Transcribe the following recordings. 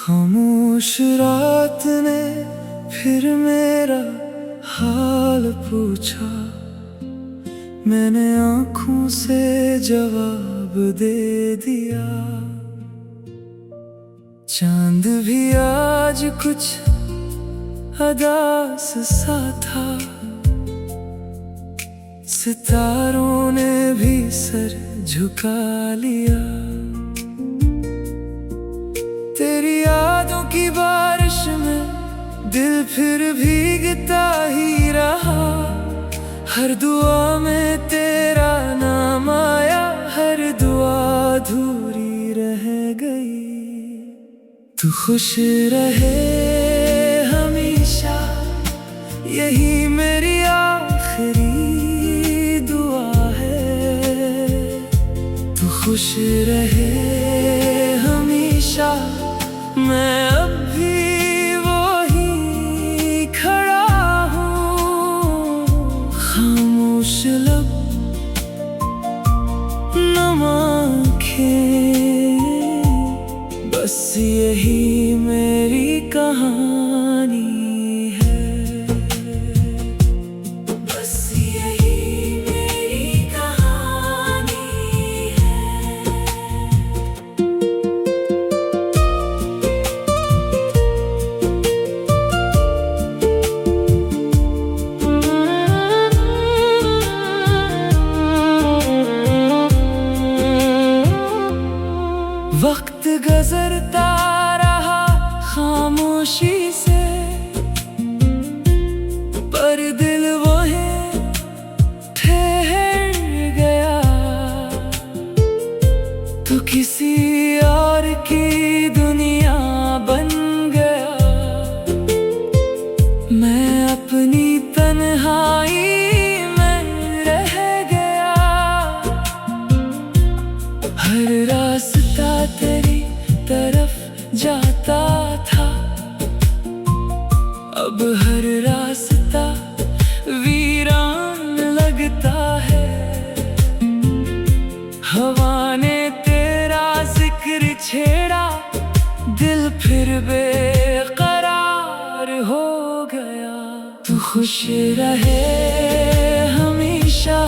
खामोश रात ने फिर मेरा हाल पूछा। मैंने आँखों से जवाब दे दिया। चांद भी आज कुछ उदास सा था। सितारों ने भी सर झुका लिया। तेरी यादों की बारिश में दिल फिर भीगता ही रहा। हर दुआ में तेरा नाम आया, हर दुआ अधूरी रह गई। तू खुश रहे हमेशा, यही मेरी आखिरी दुआ है। तू खुश रहे हमेशा, मैं अब भी वही खड़ा हूँ। खामोश लब नम आँखें, बस यही मेरी कहानी है। बस यही मेरी कहानी है। वक्त गुजरता रहा खामोशी से, पर दिल वहीं ठहर गया। तू किसी और की दुनिया बन गया। मैं अपनी तन्हाई में रह गया। हर रास्ता तेरी तरफ जाता था, अब हर रास्ता वीरान लगता है। हवा ने तेरा जिक्र छेड़ा, दिल फिर बेकरार हो गया। तू खुश रहे हमेशा,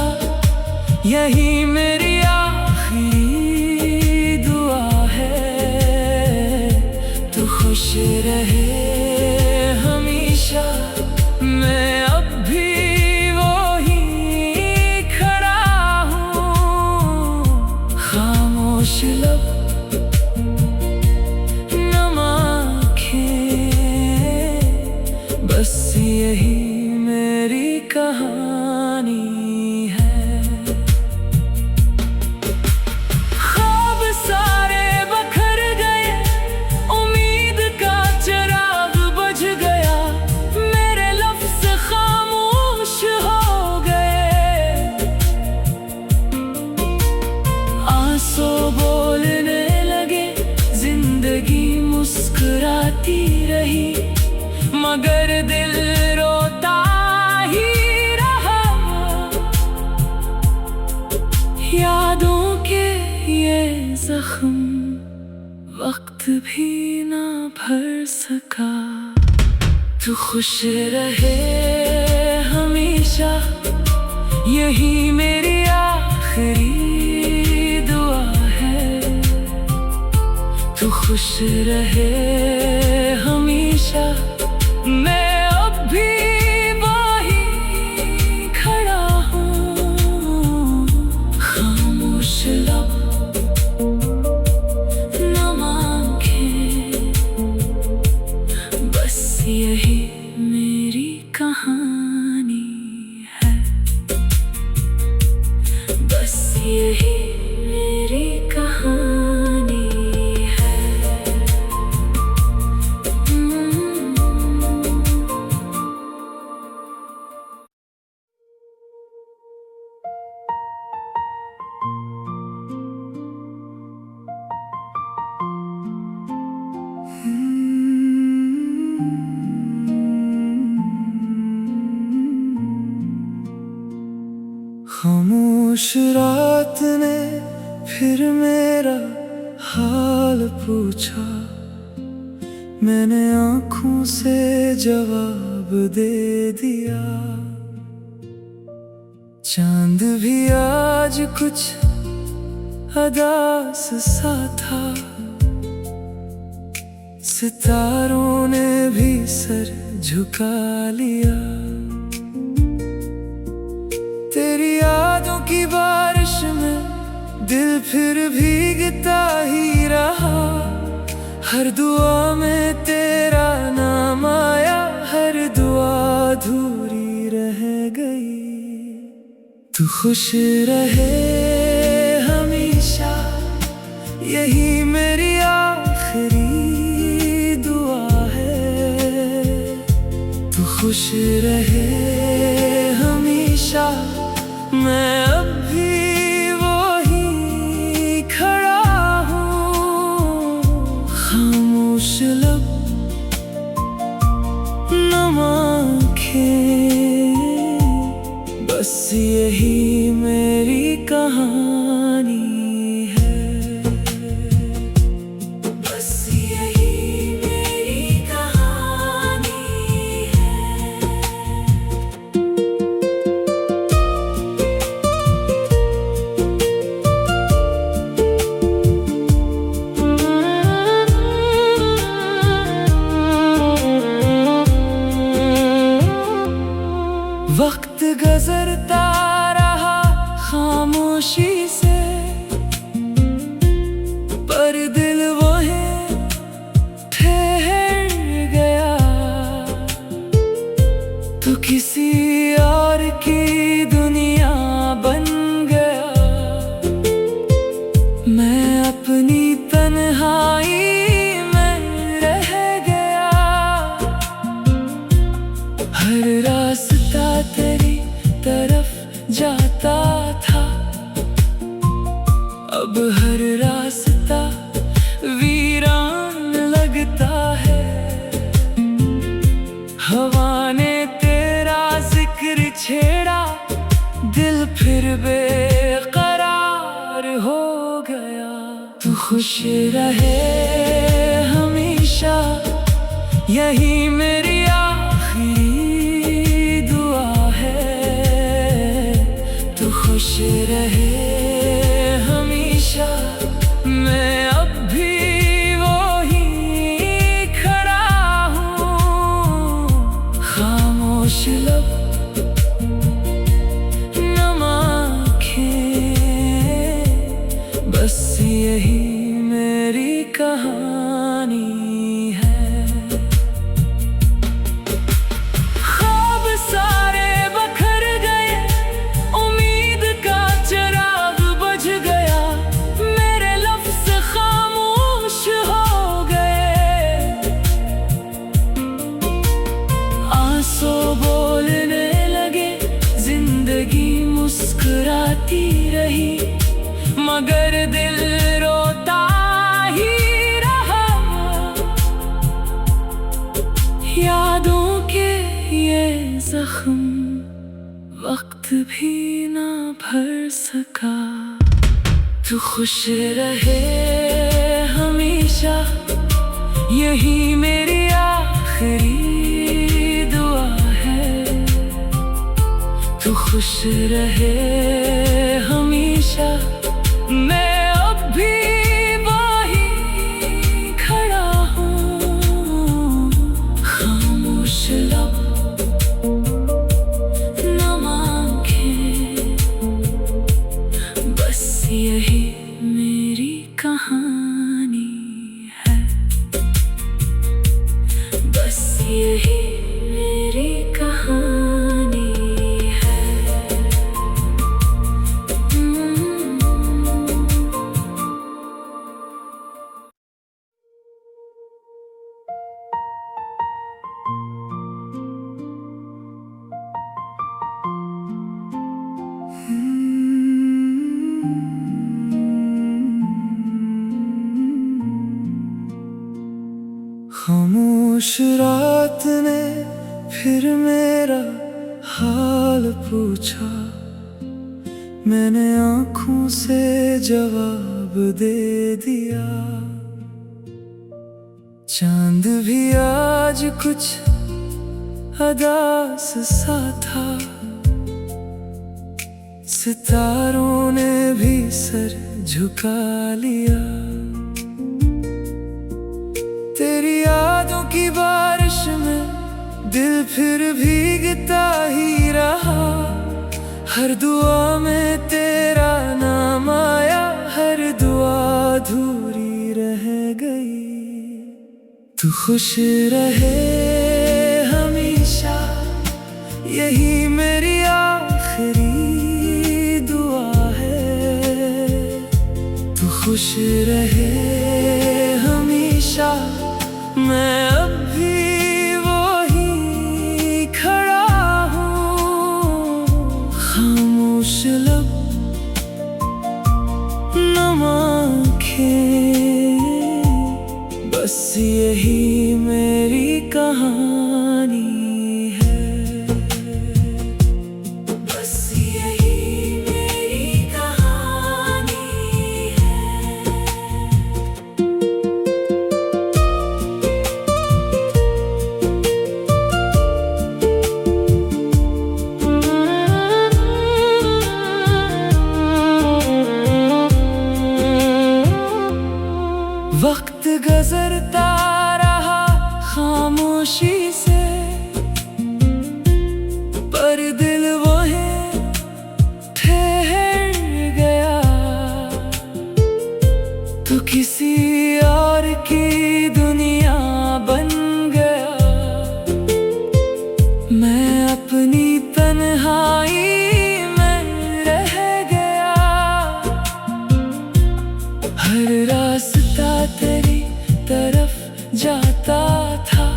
यही मेरी आखिरी दुआ है। तू खुश रहे हमेशा, मैं अब भी वही खड़ा हूँ। खामोश लब नम आँखें, बस यही मेरी कहानी है। ख्वाब सारे बखर गए, उम्मीद का चिराग बुझ गया। मेरे लफ्ज़ खामोश हो गए। आंसू बोलने लगे, जिंदगी मुस्कुराती रही, मगर दिल रोता ही रहा। यादों के ये जख्म वक्त भी ना भर सका। तू खुश रहे हमेशा, यही मेरी आखिरी दुआ है। तू खुश रहे हमेशा, मैं अब भी वही खड़ा हूँ। खामोश लब नम आँखें, बस यही मेरी कहानी है। बस यही मेरी कहानी है। खामोश रात ने फिर मेरा हाल पूछा। मैंने आँखों से जवाब दे दिया। चांद भी आज कुछ अदास सा था, सितारों ने भी सर झुका लिया। तेरी यादों की बारिश में दिल फिर भीगता ही रहा। हर दुआ में तेरा नाम आया, हर दुआ अधूरी रह गई। तू खुश रहे हमेशा, यही मेरी आखिरी दुआ है। तू खुश रहे हमेशा, मैं अब भी वही खड़ा हूँ। खामोश लब नम आँखें, बस यही मेरी कहानी है। बस यही मेरी कहानी है। वक्त गुजरता रहा खामोशी से, पर दिल वहीं ठहर गया। तो किसी और की दुनिया बन गया, मैं अपनी तन्हाई में रह गया। हर रास्ता तेरी तरफ जाता था, अब हर रास्ता वीरान लगता है। हवा ने तेरा जिक्र छेड़ा, दिल फिर बेकरार हो गया। तू खुश रहे हमेशा, यही मेरी आखिरी दुआ है। तू खुश रहे हमेशा, मैं अब भी वही खड़ा हूँ। खामोश लब नम आँखें, बस यही मेरी कहानी है। ख्वाब सारे बखर गए, उम्मीद का चिराग बुझ गया। मेरे लफ्ज़ खामोश हो गए, आंसू बोलने लगे। जिंदगी मुस्कुराती रही, मगर दिल रोता ही रहा। यादों के ये जख्म वक्त भी ना भर सका। तू खुश रहे हमेशा, यही मेरी आखिरी दुआ है। तू खुश रहे हमेशा, मैं अब भी वही खड़ा हूँ। खामोश लब नम आँखें, बस यही मेरी कहानी है। बस यही मेरी कहानी है। खामोश रात ने फिर मेरा हाल पूछा, मैंने आँखों से जवाब दे दिया। चांद भी आज कुछ अदास सा था, सितारों ने भी सर झुका लिया। तेरी यादों की बारिश में दिल फिर भीगता ही रहा, हर दुआ में तेरा नाम आया, हर दुआ अधूरी रह गई। तू खुश रहे हमेशा, यही मेरी आखिरी दुआ है। तू खुश रहे हमेशा, मैं अब भी वही खड़ा हूँ। खामोश लब नम आँखें, बस यही मेरी कहानी है। बस यही मेरी कहानी है। वक्त गुजरता रहा खामोशी से, पर दिल वहीं ठहर गया। तो किसी और की दुनिया बन गया, मैं अपनी तन्हाई में रह गया। हर रास्ता तेरी तरफ जाता था,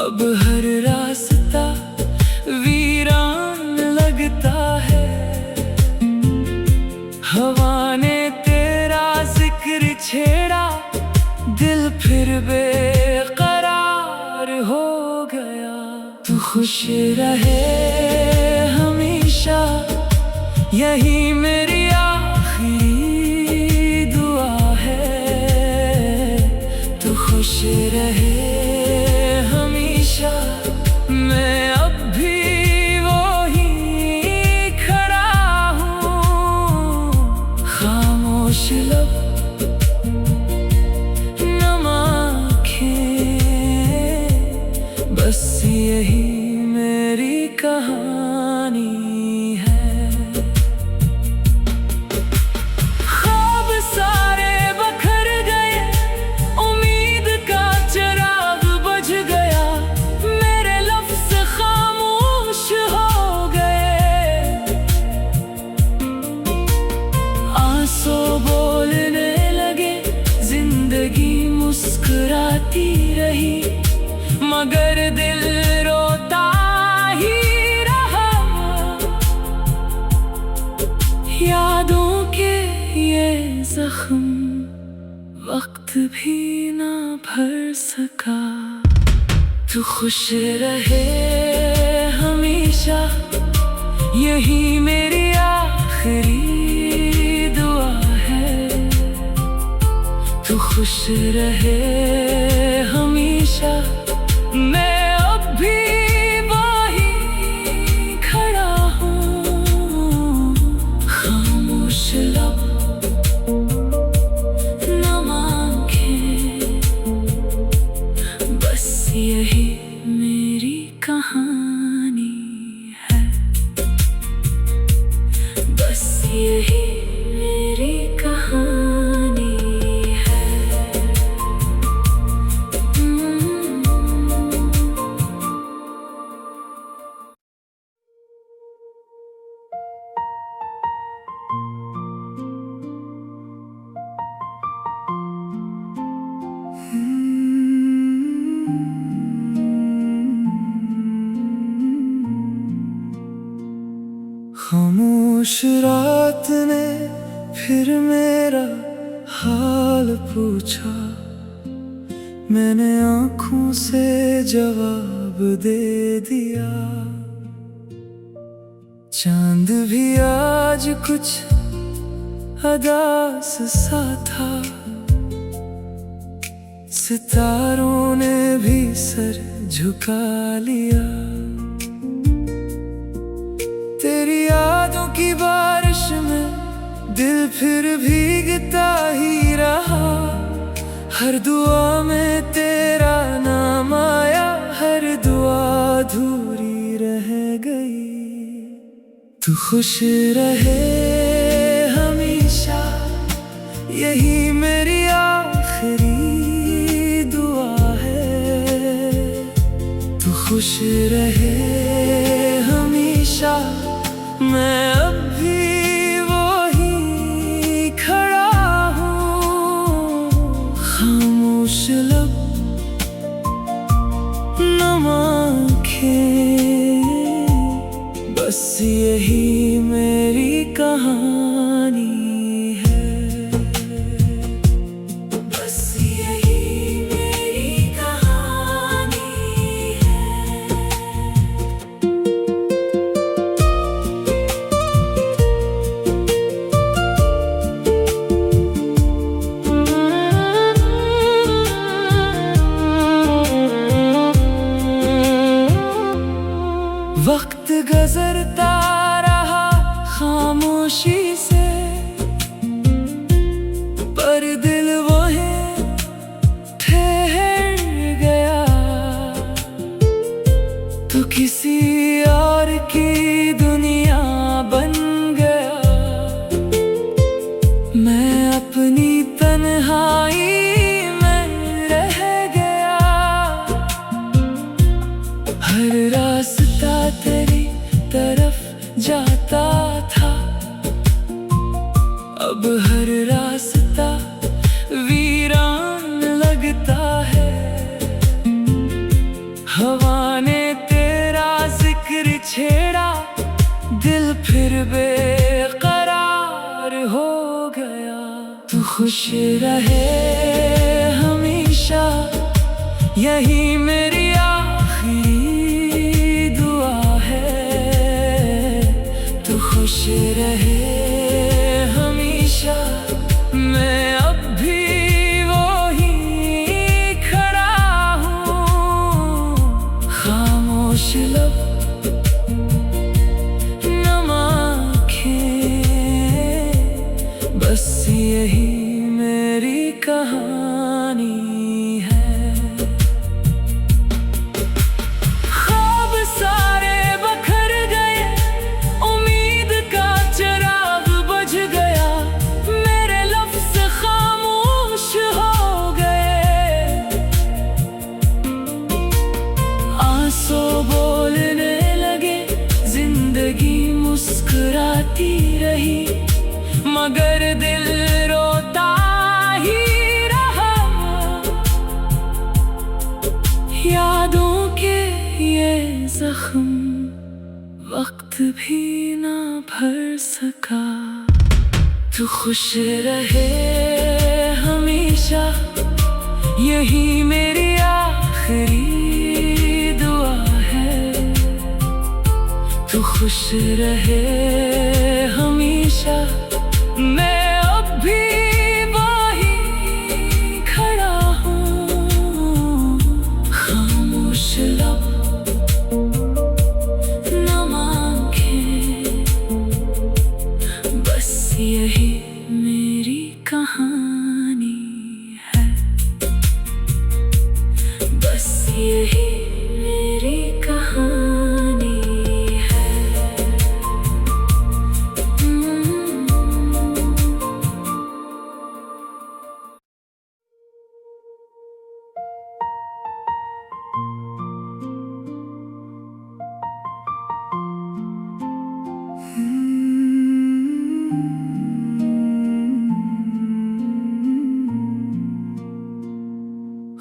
अब हर रास्ता वीरान लगता है। हवा ने तेरा जिक्र छेड़ा, दिल फिर बेकरार हो गया। तू खुश रहे हमेशा, यही मेरी आखिरी दुआ है। तू खुश रहे हमेशा, मैं अब भी वही खड़ा हूँ। खामोश लब नम आँखें, बस यही मेरी कहानी है। ख्वाब सारे बखर गए, उम्मीद का चिराग बुझ गया। मेरे लफ्ज़ खामोश हो गए, आंसू बोलने लगे। जिंदगी मुस्कुराती रही, मगर दिल रोता ही रहा। यादों के ये जख्म वक्त भी ना भर सका। तू खुश रहे हमेशा, यही मेरी आखिरी दुआ है। तू खुश रहे हमेशा, मैं अब भी वही खड़ा हूँ। खामोश लब नम आँखें, बस यही मेरी कहानी है। बस यही मेरी कहानी है। खामोश रात ने फिर मेरा हाल पूछा, मैंने आँखों से जवाब दे दिया। चांद भी आज कुछ अदास सा था, सितारों ने भी सर झुका लिया। तेरी यादों की बारिश में दिल फिर भीगता ही रहा। हर दुआ में तेरा नाम आया, हर दुआ अधूरी रह गई। तू खुश रहे हमेशा, यही मेरी आखिरी दुआ है। तू खुश रहे हमेशा, मैं अब भी वही खड़ा हूँ। खामोश लब नम आँखें, बस यही मेरी कहानी है। बस यही मेरी कहानी है। वक्त गुजरता रहा खामोशी से, पर दिल वहीं ठहर गया। तू किसी और की दुनिया बन गया, मैं अपनी तन्हाई में रह गया। हर रास्ता तेरी तरफ जाता था, अब हर रास्ता वीरान लगता है। हवा ने तेरा जिक्र छेड़ा, दिल फिर बेकरार हो गया। तू खुश रहे हमेशा, यही मेरी आखिरी दुआ है। तू खुश रहे हमेशा, मैं अब भी वही खड़ा हूँ। खामोश लब नम आँखें, बस यही मेरी कहानी है। ख्वाब सारे बखर गए, उम्मीद का चिराग बुझ गया। मेरे लफ्ज़ खामोश हो गए, आंसू बोलने लगे। जिंदगी मुस्कुराती रही, मगर दिल रोता ही रहा। यादों के ये जख्म वक्त भी ना भर सका। तू खुश रहे हमेशा, यही मेरी आखिरी दुआ है। तू खुश रहे हमेशा, मैं अब भी वही खड़ा हूँ। खामोश लब नम आँखें, बस यही मेरी कहानी है। बस यही मेरी कहानी है।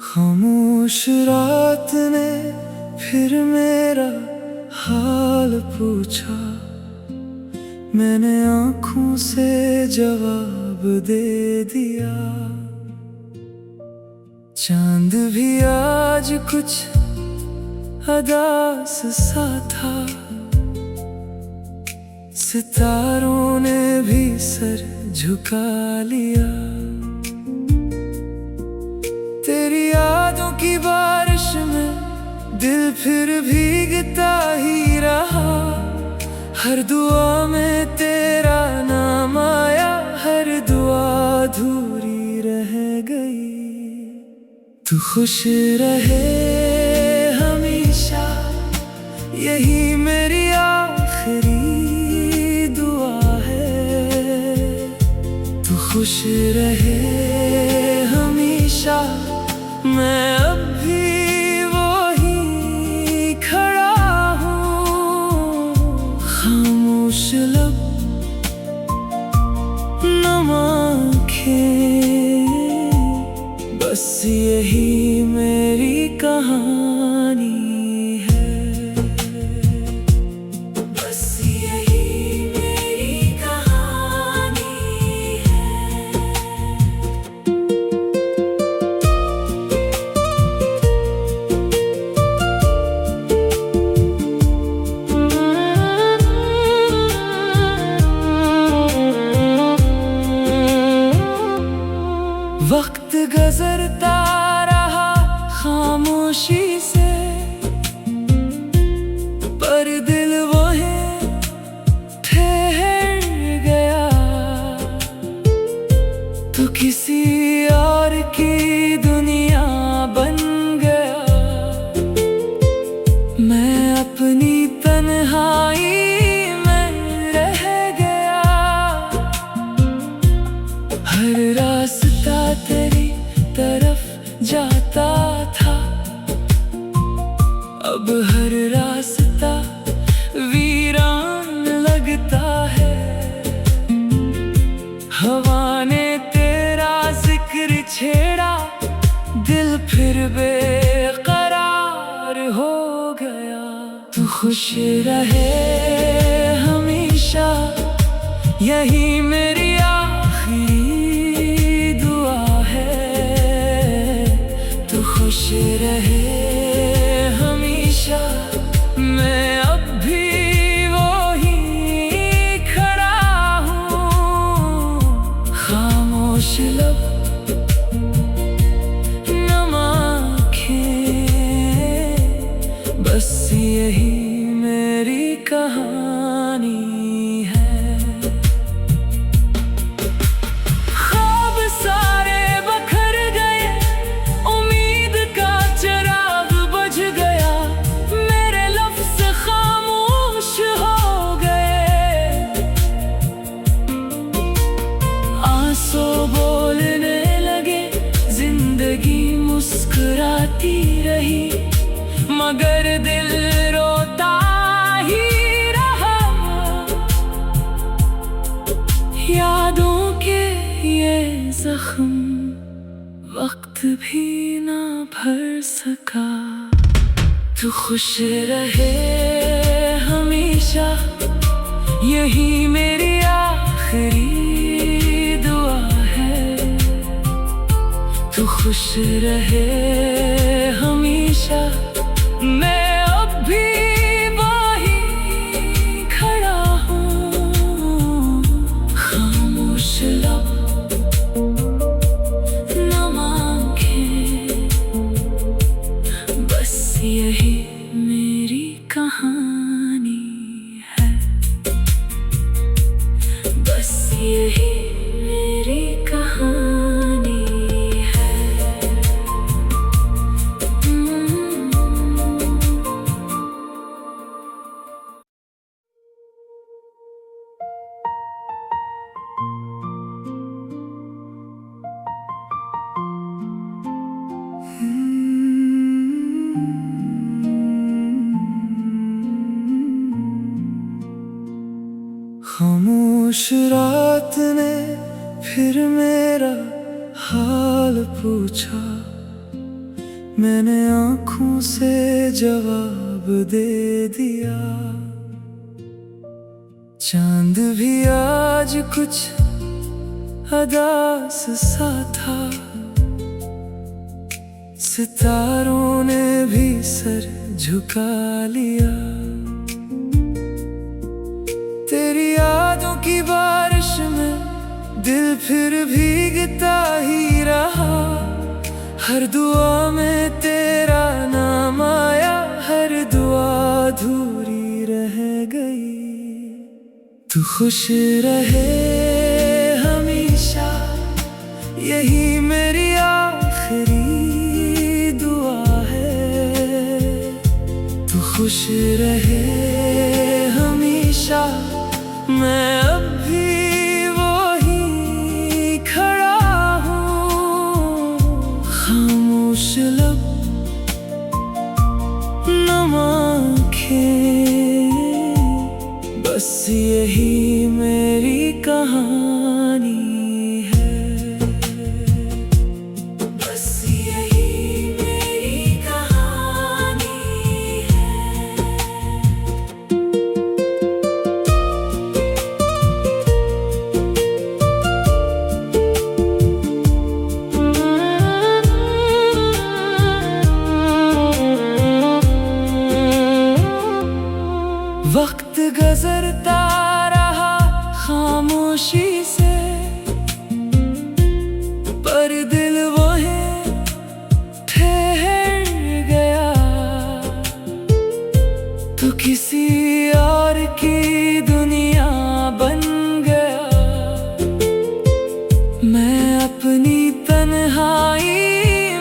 खामोश रात ने फिर मेरा हाल पूछा, मैंने आँखों से जवाब दे दिया। चांद भी आज कुछ अदास सा था, सितारों ने भी सर झुका लिया। तेरी की बारिश में दिल फिर भीगता ही रहा। हर दुआ में तेरा नाम आया, हर दुआ अधूरी रह गई। तू खुश रहे हमेशा, यही मेरी आखिरी दुआ है। तू खुश रहे हमेशा, मैं अब भी वही खड़ा हूँ। खामोश लब नम आँखें, बस यही मेरी कहानी है। बस यही मेरी कहानी है। वक्त गुजरता रहा खामोशी से, पर दिल वहीं ठहर गया। तो किसी और की दुनिया बन गया, मैं अपनी तन्हाई में रह गया। हर रास्ता तेरी तरफ जाता था, अब हर रास्ता वीरान लगता है। हवा ने तेरा जिक्र छेड़ा, दिल फिर बेकरार हो गया। तू खुश रहे हमेशा, यही मेरी आखिरी दुआ है। तू खुश रहे हमेशा, मैं अब भी वही खड़ा हूँ। खामोश लब नम आँखें, बस यही मेरी कहानी है। ख्वाब सारे बखर गए, उम्मीद का चिराग बुझ गया। मेरे लफ्ज़ खामोश हो गए, आंसू बोलने लगे। जिंदगी मुस्कुराती रही, मगर दिल रोता ही रहा। यादों के ये जख्म वक्त भी ना भर सका। तू खुश रहे हमेशा, यही मेरी आखिरी दुआ है। तू खुश रहे हमेशा, मैं अब भी वही खड़ा हूँ। खामोश लब नम आँखें, बस यही मेरी कहानी है। बस यही मेरी कहानी है। खामोश रात ने फिर मेरा हाल पूछा, मैंने आँखों से जवाब दे दिया। चांद भी आज कुछ अदास सा था, सितारों ने भी सर झुका लिया। तेरी यादों की बारिश में दिल फिर भीगता ही रहा। हर दुआ में तेरा नाम आया, हर दुआ अधूरी रह गई। तू खुश रहे हमेशा, यही मेरी आखिरी दुआ है। तू खुश रहे हमेशा, मैं अब भी वही खड़ा हूँ। खामोश लब, नम आँखें, बस यही मेरी कहानी है। बस यही मेरी कहानी है। वक्त गुजरता रहा खामोशी से, पर दिल वहीं ठहर गया। तो किसी और की दुनिया बन गया, मैं अपनी तन्हाई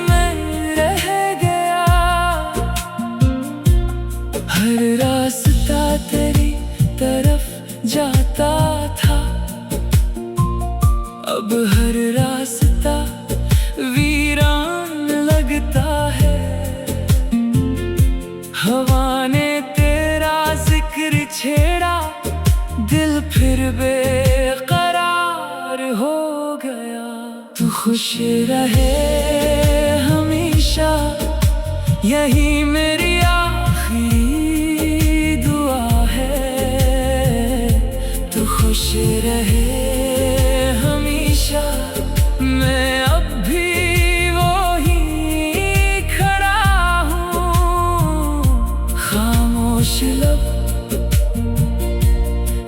में रह गया। हर रास्ता तेरी तरफ जाता था, अब हर रास्ता वीरान लगता है। हवा ने तेरा जिक्र छेड़ा, दिल फिर बेकरार हो गया। तू खुश रहे हमेशा, यही मेरी आखिरी दुआ है। तू खुश रहे हमेशा, मैं अब भी वही खड़ा हूँ। खामोश लब,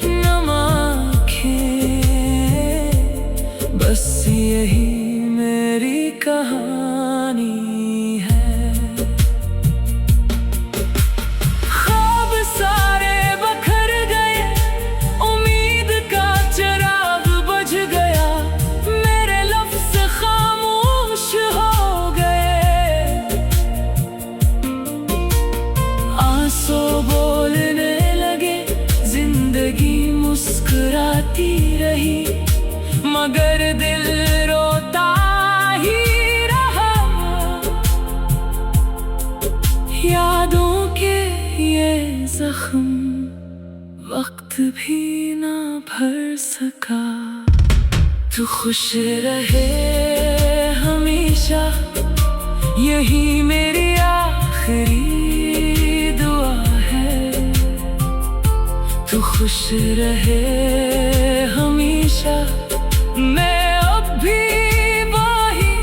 नम आँखें, बस यही मेरी कहानी है। ख्वाब सारे बखर गए, उम्मीद का चिराग बुझ गया। मेरे लफ्ज़ खामोश हो गए, आंसू बोलने लगे। जिंदगी मुस्कुराती रही, मगर दिल रोता ही रहा। यादों के ये जख्म वक्त भी ना भर सका। तू खुश रहे हमेशा, यही मेरी आखिरी दुआ है। तू खुश रहे हमेशा, मैं अब भी वही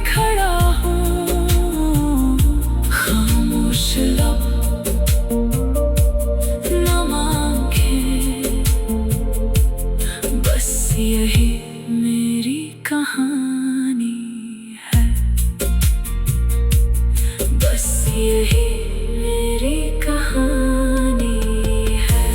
खड़ा हूँ। खामोश लब, नम आँखें, बस यही मेरी कहानी है। बस यही मेरी कहानी है।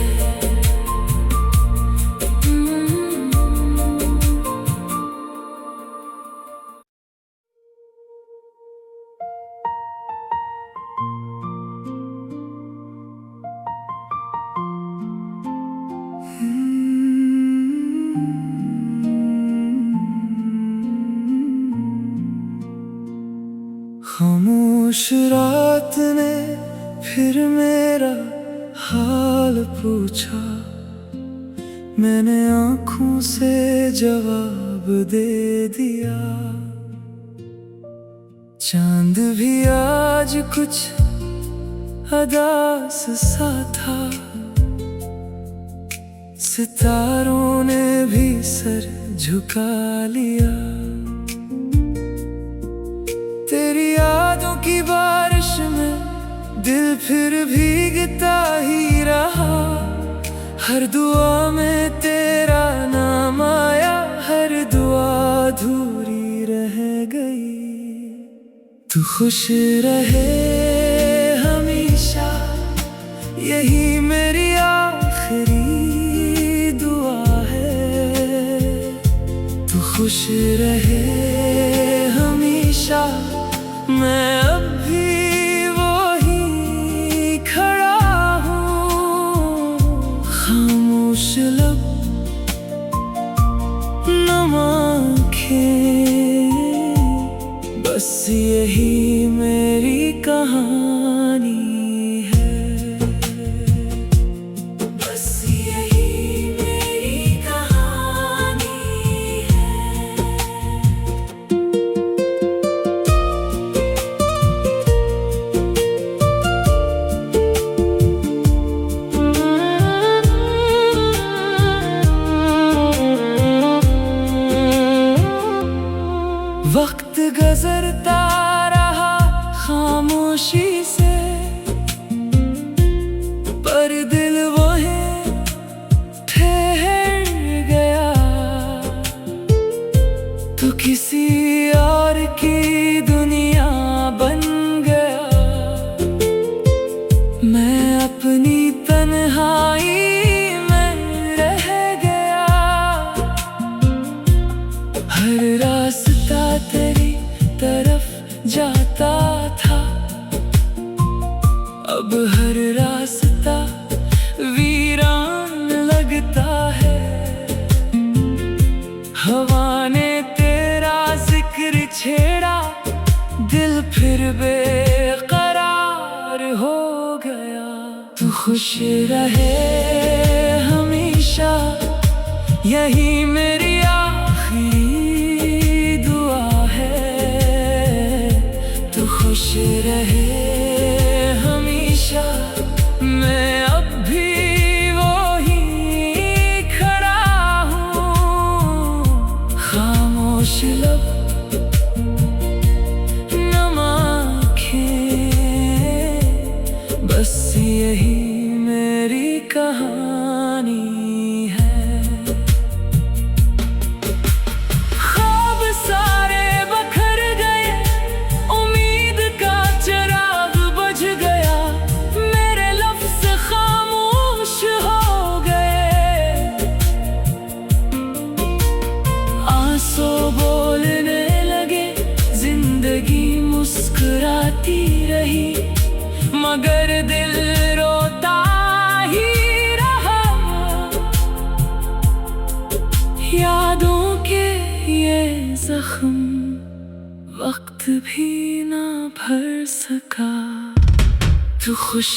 खामोश रात ने फिर मेरा हाल पूछा, मैंने आँखों से जवाब दे दिया। चांद भी आज कुछ अदास सा था, सितारों ने भी सर झुका लिया। तेरी यादों की बारिश में दिल फिर भीगता ही रहा। हर दुआ में तेरा नाम आया, हर दुआ अधूरी रह गई। तू खुश रहे हमेशा, यही मेरी आखिरी दुआ है। तू खुश रहे हमेशा, मैं अब भी वही खड़ा हूँ। खामोश लब नम आँखें, बस यही मेरी कहानी है। बस यही मेरी कहानी है। वक्त गुजरता रहा खामोशी से, पर दिल वहीं ठहर गया। तो किसी और की दुनिया बन गया, मैं अपनी तन्हाई में रह गया। हर रास्ता तेरी तरफ जाता था, अब हर रास्ता वीरान लगता है। हवा ने तेरा जिक्र छेड़ा, दिल फिर बेकरार हो गया। तू खुश रहे हमेशा, यही मेरी आखिरी दुआ है। तू खुश रहे हमेशा, मैं अब भी वही खड़ा हूँ। खामोश लब नम आँखें, बस यही मेरी कहानी है। ख्वाब सारे बखर गए, उम्मीद का चिराग बुझ गया। मेरे लफ्ज़ खामोश हो गए, आंसू बोलने लगे। जिंदगी मुस्कुराती रही, मगर दिल रोता ही रहा। यादों के ये जख्म वक्त भी ना भर सका। तू खुश